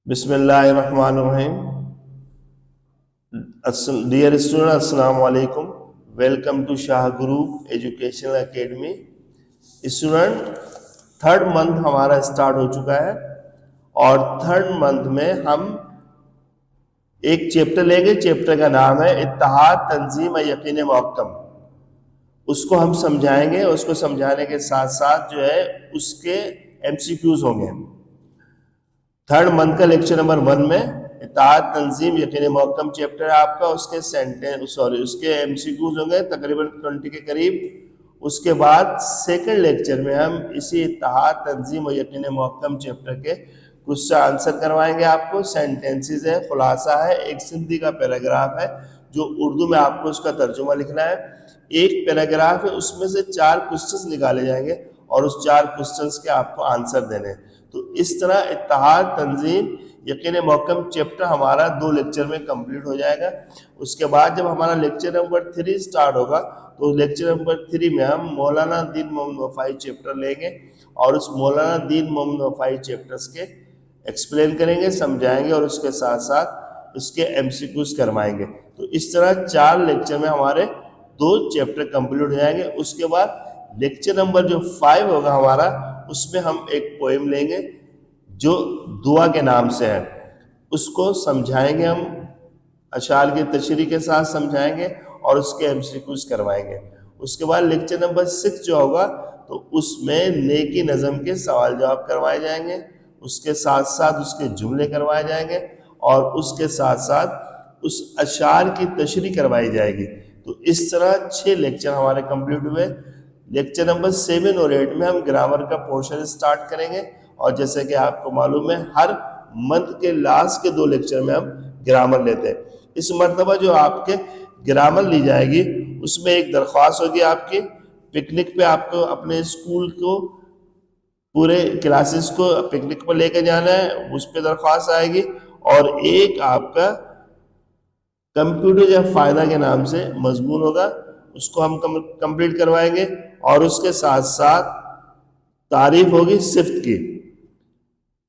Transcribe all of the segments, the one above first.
Bismillahirrahmanirrahim. Dear student, Assalamu alaikum. Welcome to Shah Group Educational Academy. Student, third month हमारा start हो चुका है और थर्ड मंथ में हम एक चैप्टर लेंगे. चैप्टर का नाम है इत्तेहाद, तंजीम, यकीन मुहक्कम. उसको हम समझाएंगे. उसको समझाने के साथ साथ जो है उसके MCQs होंगे. थर्ड मंथ का लेक्चर नंबर 1 में इत्तेहाद, तंजीम, यकीन मुहक्कम चैप्टर है आपका. उसके MCQs होंगे तकरीबन 20 के करीब. उसके बाद सेकंड लेक्चर में हम इसी इत्तेहाद, तंजीम और यकीन मुहक्कम चैप्टर के कुछ आंसर करवाएंगे आपको. सेंटेंसेस है, खुलासा है, एक सिंधी का पैराग्राफ है जो उर्दू में आपको उसका तर्जुमा लिखना है. एक पैराग्राफ है, उसमें से 4 क्वेश्चंस निकाले जाएंगे और उस 4 क्वेश्चंस के आपको आंसर देने हैं. तो इस तरह इत्तेहाद, तंजीम, यकीन मुहक्कम चैप्टर हमारा 2 लेक्चर में कंप्लीट हो जाएगा. उसके बाद जब हमारा लेक्चर नंबर 3 स्टार्ट होगा तो लेक्चर नंबर 3 में हम मौलाना दीन मोहम्मद वफाई चैप्टर लेंगे और उस मौलाना दीन मोहम्मद वफाई चैप्टर्स के एक्सप्लेन करेंगे, समझाएंगे और उसके साथ साथ उसके MCQs करवाएंगे. तो इस तरह 4 लेक्चर में हमारे 2 चैप्टर कंप्लीट हो जाएंगे. उसके बाद लेक्चर नंबर जो 5 होगा हमारा, उसमें हम एक पोएम लेंगे जो दुआ के नाम से है. उसको समझाएंगे, हम अशार की तशरीह के साथ समझाएंगे और उसके MCQs करवाएंगे. उसके बाद लेक्चर नंबर 6 जो होगा तो उसमें नेकी नज़म के सवाल जवाब करवाए जाएंगे. उसके साथ साथ उसके जुमले करवाए जाएंगे और उसके साथ साथ उस अशार की तशरीह करवाई जाएगी. तो इस तरह 6 लेक्चर हमारे कंप्लीट हुए. लेक्चर नंबर 7 और 8 में हम ग्रामर का पोर्शन स्टार्ट करेंगे और जैसे कि आपको मालूम है हर मंथ के लास्ट के 2 लेक्चर में हम ग्रामर लेते हैं. इस मरतबा जो आपके ग्रामर ली जाएगी उसमें एक दरख्वास्त होगी आपकी. पिकनिक पे आपको अपने स्कूल को पूरे क्लासेस को पिकनिक पर लेकर जाना है, उस पर दरख्वास्त आएगी. और एक आपका कंप्यूटर या फ़ायदा के नाम से मजमून होगा, उसको हम कंप्लीट करवाएंगे. और उसके साथ साथ तारीफ होगी सिफ्त की,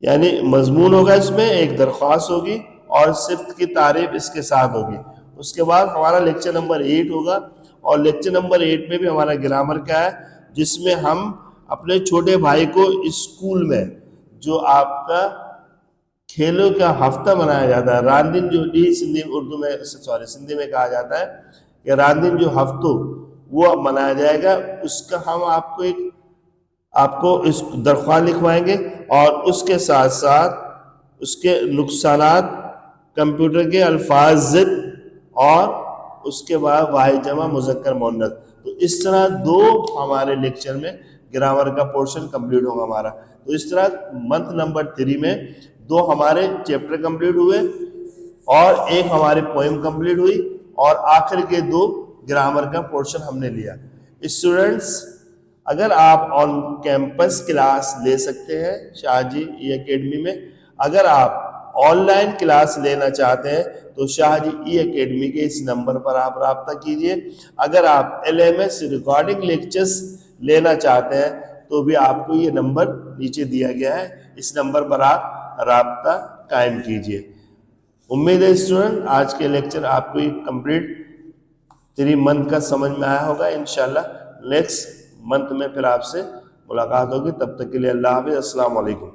यानी मजमून होगा, इसमें एक दरख्वास्त होगी और सिफ्त की तारीफ इसके साथ होगी. उसके बाद हमारा लेक्चर नंबर 8 होगा और लेक्चर नंबर 8 में भी हमारा ग्रामर का है, जिसमें हम अपने छोटे भाई को स्कूल में जो आपका खेलों का हफ्ता मनाया जाता है, रांदिन जो सिंधी में कहा जाता है कि रांदिन जो हफ्तों वो मनाया जाएगा, उसका हम आपको इस दरख्वास्त लिखवाएंगे और उसके साथ साथ उसके नुकसानात, कंप्यूटर के अल्फाज और उसके बाद वाहिद जमा मुज़क्कर मुअन्नस. तो इस तरह 2 हमारे लेक्चर में ग्रामर का पोर्शन कंप्लीट होगा हमारा. तो इस तरह मंथ नंबर 3 में 2 हमारे चैप्टर कंप्लीट हुए और एक हमारी पोएम कंप्लीट हुई और आखिर के 2 ग्रामर का पोर्शन हमने लिया. स्टूडेंट्स, अगर आप ऑन कैंपस क्लास ले सकते हैं शाहजी ई एकेडमी में. अगर आप ऑनलाइन क्लास लेना चाहते हैं तो शाहजी ई एकेडमी के इस नंबर पर आप राब्ता कीजिए. अगर आप LMS रिकॉर्डिंग लेक्चर्स लेना चाहते हैं तो भी आपको ये नंबर नीचे दिया गया है, इस नंबर पर आप राब्ता कायम कीजिए. उम्मीद है स्टूडेंट आज के लेक्चर आपको ये कंप्लीट 3 मंथ का समझ में आया होगा. इंशाल्लाह नेक्स्ट मंथ में फिर आपसे मुलाकात होगी. तब तक के लिए अल्लाह हाफ़िज़. अस्सलाम वालेकुम.